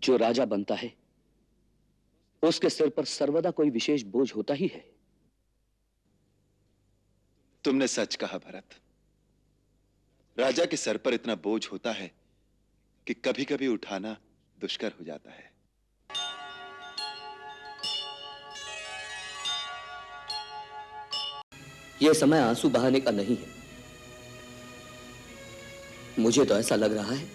जो राजा बनता है उसके सिर पर सर्वदा कोई विशेष बोझ होता ही है। तुमने सच कहा भरत। राजा के सर पर इतना बोझ होता है कि कभी कभी उठाना दुष्कर हो जाता है। यह समय आंसू बहाने का नहीं है। मुझे तो ऐसा लग रहा है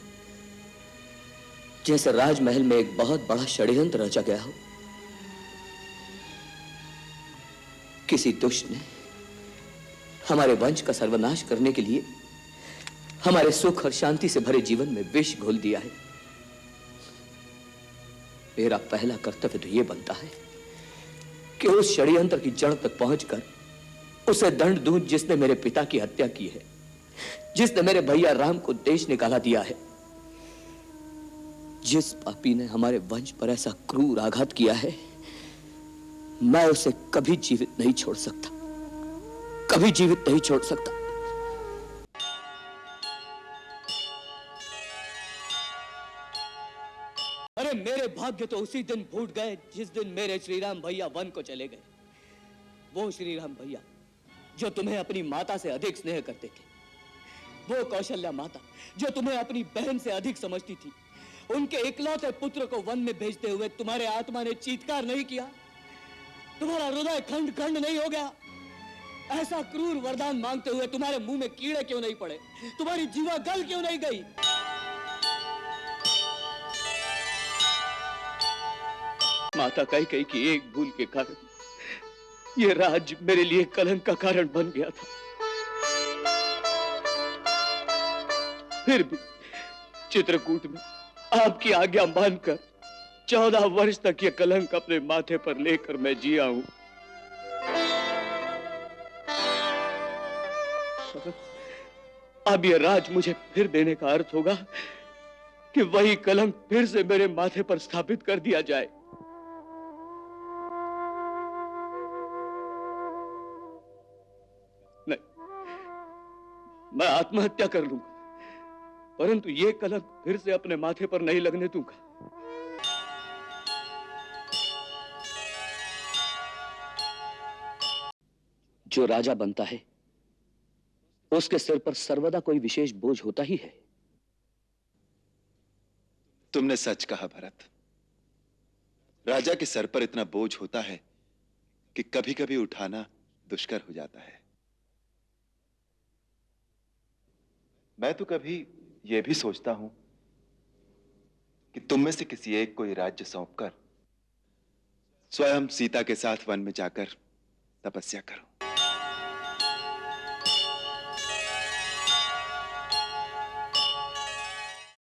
जैसे राजमहल में एक बहुत बड़ा षड्यंत्र रचा गया हो। किसी दुष्ट ने हमारे वंश का सर्वनाश करने के लिए हमारे सुख और शांति से भरे जीवन में विष घोल दिया है। मेरा पहला कर्तव्य तो यह बनता है कि उस षड्यंत्र की जड़ तक पहुंचकर उसे दंड दूं जिसने मेरे पिता की हत्या की है, जिसने मेरे भैया राम को देश निकाला दिया है। जिस पापी ने हमारे वंश पर ऐसा क्रूर आघात किया है, मैं उसे कभी जीवित नहीं छोड़ सकता, कभी जीवित नहीं छोड़ सकता। अरे मेरे भाग्य तो उसी दिन फूट गए जिस दिन मेरे श्रीराम भैया वन को चले गए। वो श्रीराम भैया जो तुम्हें अपनी माता से अधिक स्नेह करते थे, वो कौशल्या माता जो तुम्हें अपनी बहन से अधिक समझती थी, उनके इकलौते पुत्र को वन में भेजते हुए तुम्हारे आत्मा ने चीत्कार नहीं किया? तुम्हारा हृदय खंड खंड नहीं हो गया? ऐसा क्रूर वरदान मांगते हुए तुम्हारे मुंह में कीड़े क्यों नहीं पड़े? तुम्हारी जीवा गल क्यों नहीं गई? माता कैकेयी की एक भूल के कारण यह राज्य मेरे लिए कलंक का कारण बन गया था। फिर भी चित्रकूट में आपकी आज्ञा मानकर 14 वर्ष तक यह कलंक अपने माथे पर लेकर मैं जिया हूं। अब यह राज मुझे फिर देने का अर्थ होगा कि वही कलंक फिर से मेरे माथे पर स्थापित कर दिया जाए। नहीं, मैं आत्महत्या कर लूंगा, परंतु यह कलंक फिर से अपने माथे पर नहीं लगने दूंगा। जो राजा बनता है उसके सिर पर सर्वदा कोई विशेष बोझ होता ही है। तुमने सच कहा भरत। राजा के सर पर इतना बोझ होता है कि कभी कभी उठाना दुष्कर हो जाता है। मैं तो कभी यह भी सोचता हूं कि तुम में से किसी एक को यह राज्य सौंपकर स्वयं सीता के साथ वन में जाकर तपस्या करो।